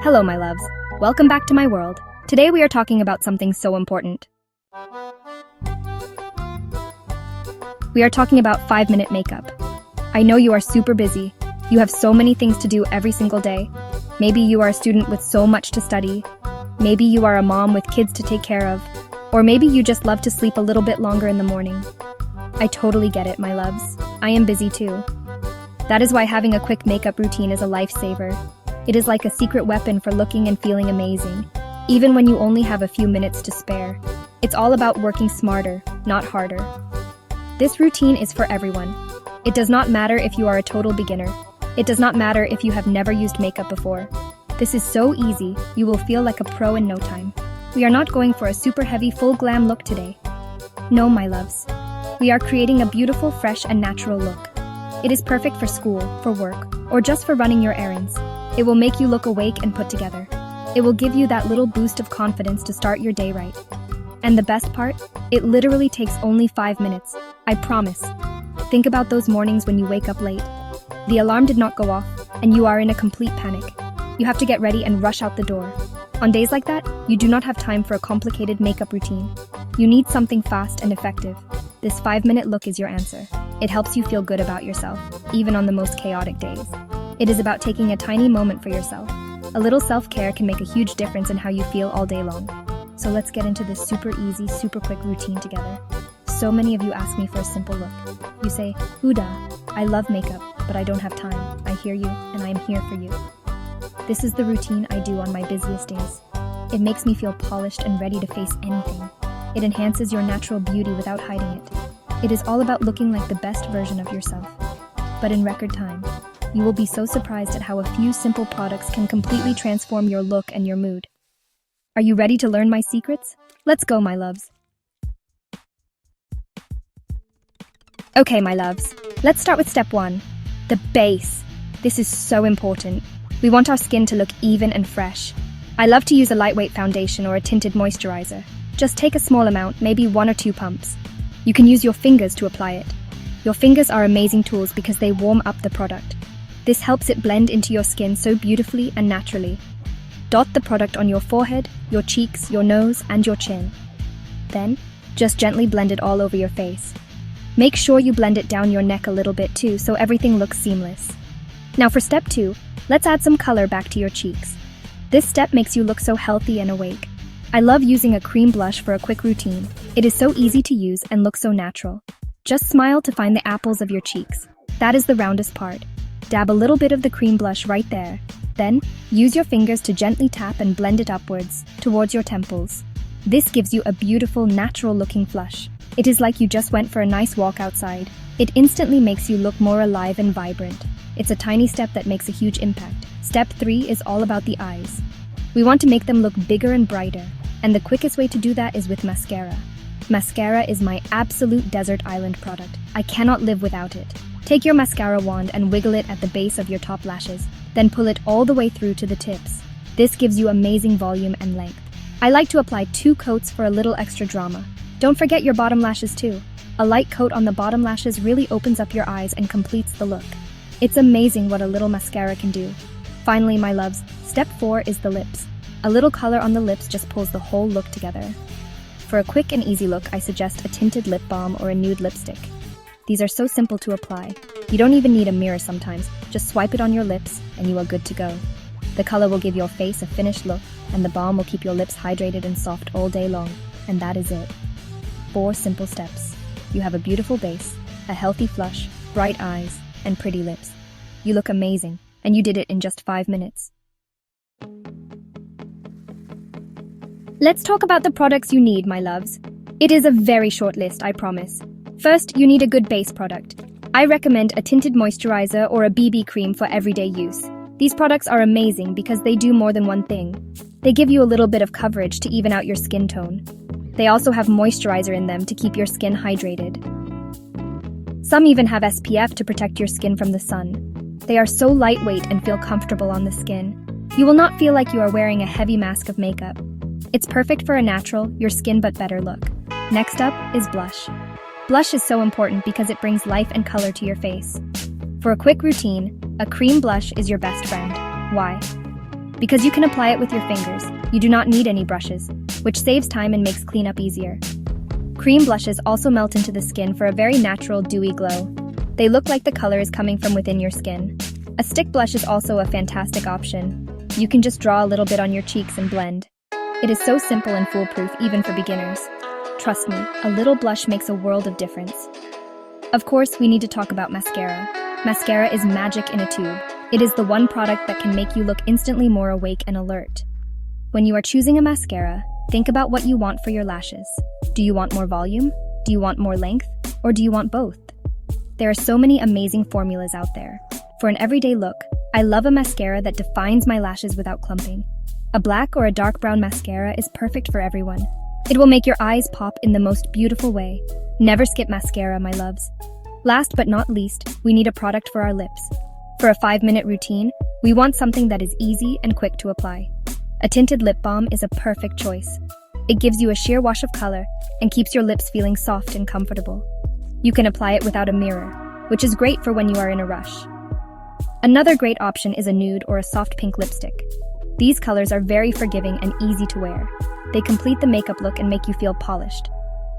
Hello, my loves. Welcome back to my world. Today we are talking about something so important. We are talking about 5-minute makeup. I know you are super busy. You have so many things to do every single day. Maybe you are a student with so much to study. Maybe you are a mom with kids to take care of. Or maybe you just love to sleep a little bit longer in the morning. I totally get it, my loves. I am busy too. That is why having a quick makeup routine is a lifesaver. It is like a secret weapon for looking and feeling amazing, even when you only have a few minutes to spare. It's all about working smarter, not harder. This routine is for everyone. It does not matter if you are a total beginner. It does not matter if you have never used makeup before. This is so easy, you will feel like a pro in no time. We are not going for a super heavy full glam look today. No, my loves. We are creating a beautiful, fresh, and natural look. It is perfect for school, for work, or just for running your errands. It will make you look awake and put together. It will give you that little boost of confidence to start your day right. And the best part? It literally takes only 5 minutes. I promise. Think about those mornings when you wake up late. The alarm did not go off, and you are in a complete panic. You have to get ready and rush out the door. On days like that, you do not have time for a complicated makeup routine. You need something fast and effective. This 5-minute look is your answer. It helps you feel good about yourself, even on the most chaotic days. It is about taking a tiny moment for yourself. A little self-care can make a huge difference in how you feel all day long. So let's get into this super easy, super quick routine together. So many of you ask me for a simple look. You say, Huda, I love makeup, but I don't have time. I hear you, and I am here for you. This is the routine I do on my busiest days. It makes me feel polished and ready to face anything. It enhances your natural beauty without hiding it. It is all about looking like the best version of yourself. But in record time, you will be so surprised at how a few simple products can completely transform your look and your mood. Are you ready to learn my secrets? Let's go, my loves. Okay, my loves. Let's start with step 1, the base. This is so important. We want our skin to look even and fresh. I love to use a lightweight foundation or a tinted moisturizer. Just take a small amount, maybe 1 or 2 pumps. You can use your fingers to apply it. Your fingers are amazing tools because they warm up the product. This helps it blend into your skin so beautifully and naturally. Dot the product on your forehead, your cheeks, your nose, and your chin. Then, just gently blend it all over your face. Make sure you blend it down your neck a little bit too, so everything looks seamless. Now for step 2, let's add some color back to your cheeks. This step makes you look so healthy and awake. I love using a cream blush for a quick routine. It is so easy to use and looks so natural. Just smile to find the apples of your cheeks. That is the roundest part. Dab a little bit of the cream blush right there. Then, use your fingers to gently tap and blend it upwards, towards your temples. This gives you a beautiful, natural-looking flush. It is like you just went for a nice walk outside. It instantly makes you look more alive and vibrant. It's a tiny step that makes a huge impact. Step 3 is all about the eyes. We want to make them look bigger and brighter, and the quickest way to do that is with mascara. Mascara is my absolute desert island product. I cannot live without it. Take your mascara wand and wiggle it at the base of your top lashes, then pull it all the way through to the tips. This gives you amazing volume and length. I like to apply 2 coats for a little extra drama. Don't forget your bottom lashes too. A light coat on the bottom lashes really opens up your eyes and completes the look. It's amazing what a little mascara can do. Finally, my loves, step 4 is the lips. A little color on the lips just pulls the whole look together. For a quick and easy look, I suggest a tinted lip balm or a nude lipstick. These are so simple to apply. You don't even need a mirror sometimes. Just swipe it on your lips and you are good to go. The color will give your face a finished look, and the balm will keep your lips hydrated and soft all day long. And that is it. 4 simple steps. You have a beautiful base, a healthy flush, bright eyes, and pretty lips. You look amazing, and you did it in just 5 minutes. Let's talk about the products you need, my loves. It is a very short list, I promise. First, you need a good base product. I recommend a tinted moisturizer or a BB cream for everyday use. These products are amazing because they do more than one thing. They give you a little bit of coverage to even out your skin tone. They also have moisturizer in them to keep your skin hydrated. Some even have SPF to protect your skin from the sun. They are so lightweight and feel comfortable on the skin. You will not feel like you are wearing a heavy mask of makeup. It's perfect for a natural, your skin but better look. Next up is blush. Blush is so important because it brings life and color to your face. For a quick routine, a cream blush is your best friend. Why? Because you can apply it with your fingers, you do not need any brushes, which saves time and makes cleanup easier. Cream blushes also melt into the skin for a very natural, dewy glow. They look like the color is coming from within your skin. A stick blush is also a fantastic option. You can just draw a little bit on your cheeks and blend. It is so simple and foolproof even for beginners. Trust me, a little blush makes a world of difference. Of course, we need to talk about mascara. Mascara is magic in a tube. It is the one product that can make you look instantly more awake and alert. When you are choosing a mascara, think about what you want for your lashes. Do you want more volume? Do you want more length? Or do you want both? There are so many amazing formulas out there. For an everyday look, I love a mascara that defines my lashes without clumping. A black or a dark brown mascara is perfect for everyone. It will make your eyes pop in the most beautiful way. Never skip mascara, my loves. Last but not least, we need a product for our lips. For a 5-minute routine, we want something that is easy and quick to apply. A tinted lip balm is a perfect choice. It gives you a sheer wash of color and keeps your lips feeling soft and comfortable. You can apply it without a mirror, which is great for when you are in a rush. Another great option is a nude or a soft pink lipstick. These colors are very forgiving and easy to wear. They complete the makeup look and make you feel polished.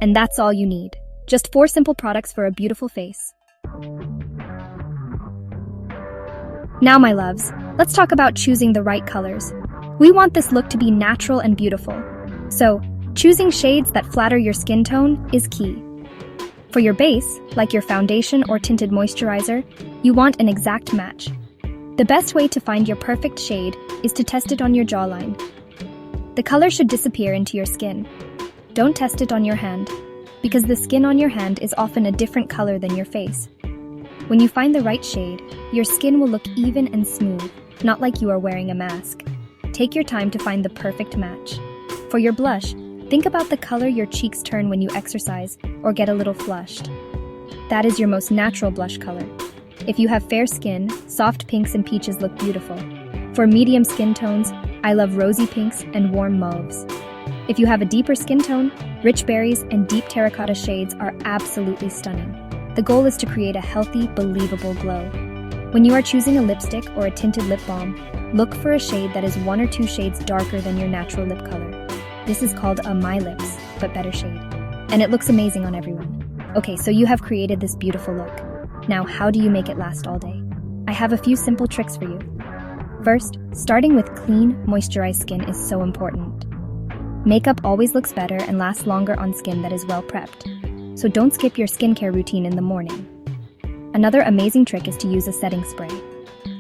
And that's all you need. Just 4 simple products for a beautiful face. Now, my loves, let's talk about choosing the right colors. We want this look to be natural and beautiful. So, choosing shades that flatter your skin tone is key. For your base, like your foundation or tinted moisturizer, you want an exact match. The best way to find your perfect shade is to test it on your jawline. The color should disappear into your skin. Don't test it on your hand, because the skin on your hand is often a different color than your face. When you find the right shade, your skin will look even and smooth, not like you are wearing a mask. Take your time to find the perfect match. For your blush, think about the color your cheeks turn when you exercise or get a little flushed. That is your most natural blush color. If you have fair skin, soft pinks and peaches look beautiful. For medium skin tones, I love rosy pinks and warm mauves. If you have a deeper skin tone, rich berries and deep terracotta shades are absolutely stunning. The goal is to create a healthy, believable glow. When you are choosing a lipstick or a tinted lip balm, look for a shade that is 1 or 2 shades darker than your natural lip color. This is called a My Lips, but better shade. And it looks amazing on everyone. Okay, so you have created this beautiful look. Now, how do you make it last all day? I have a few simple tricks for you. First, starting with clean, moisturized skin is so important. Makeup always looks better and lasts longer on skin that is well prepped. So don't skip your skincare routine in the morning. Another amazing trick is to use a setting spray.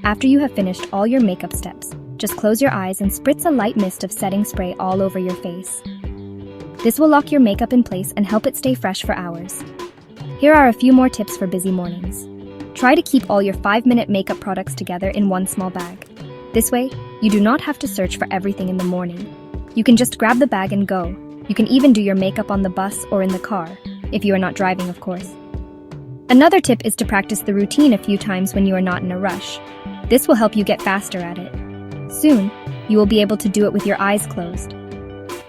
After you have finished all your makeup steps, just close your eyes and spritz a light mist of setting spray all over your face. This will lock your makeup in place and help it stay fresh for hours. Here are a few more tips for busy mornings. Try to keep all your 5-minute makeup products together in one small bag. This way, you do not have to search for everything in the morning. You can just grab the bag and go. You can even do your makeup on the bus or in the car, if you are not driving, of course. Another tip is to practice the routine a few times when you are not in a rush. This will help you get faster at it. Soon, you will be able to do it with your eyes closed.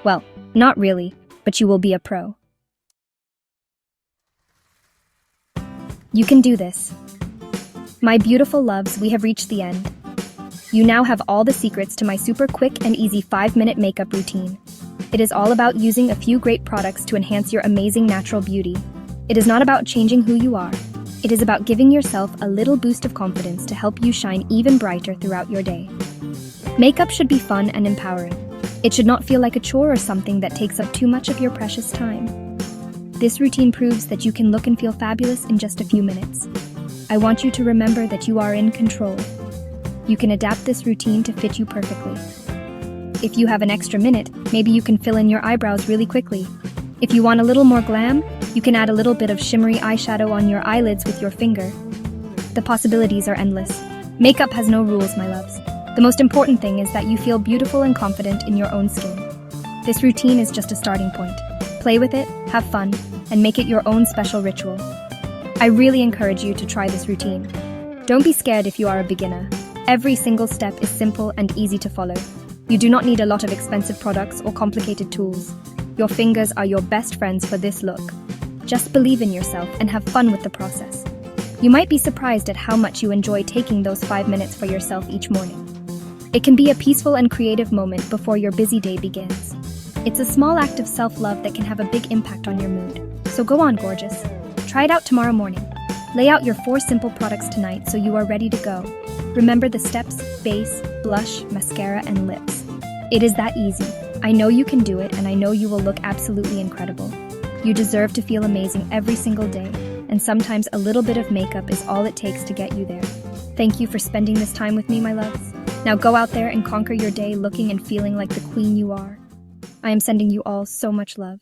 Well, not really, but you will be a pro. You can do this. My beautiful loves, we have reached the end. You now have all the secrets to my super quick and easy 5-minute makeup routine. It is all about using a few great products to enhance your amazing natural beauty. It is not about changing who you are. It is about giving yourself a little boost of confidence to help you shine even brighter throughout your day. Makeup should be fun and empowering. It should not feel like a chore or something that takes up too much of your precious time. This routine proves that you can look and feel fabulous in just a few minutes. I want you to remember that you are in control. You can adapt this routine to fit you perfectly. If you have an extra minute, maybe you can fill in your eyebrows really quickly. If you want a little more glam, you can add a little bit of shimmery eyeshadow on your eyelids with your finger. The possibilities are endless. Makeup has no rules, my loves. The most important thing is that you feel beautiful and confident in your own skin. This routine is just a starting point. Play with it, have fun, and make it your own special ritual. I really encourage you to try this routine. Don't be scared if you are a beginner. Every single step is simple and easy to follow. You do not need a lot of expensive products or complicated tools. Your fingers are your best friends for this look. Just believe in yourself and have fun with the process. You might be surprised at how much you enjoy taking those 5 minutes for yourself each morning. It can be a peaceful and creative moment before your busy day begins. It's a small act of self-love that can have a big impact on your mood. So go on, gorgeous. Try it out tomorrow morning. Lay out your 4 simple products tonight so you are ready to go. Remember the steps: base, blush, mascara, and lips. It is that easy. I know you can do it, and I know you will look absolutely incredible. You deserve to feel amazing every single day, and sometimes a little bit of makeup is all it takes to get you there. Thank you for spending this time with me, my loves. Now go out there and conquer your day looking and feeling like the queen you are. I am sending you all so much love.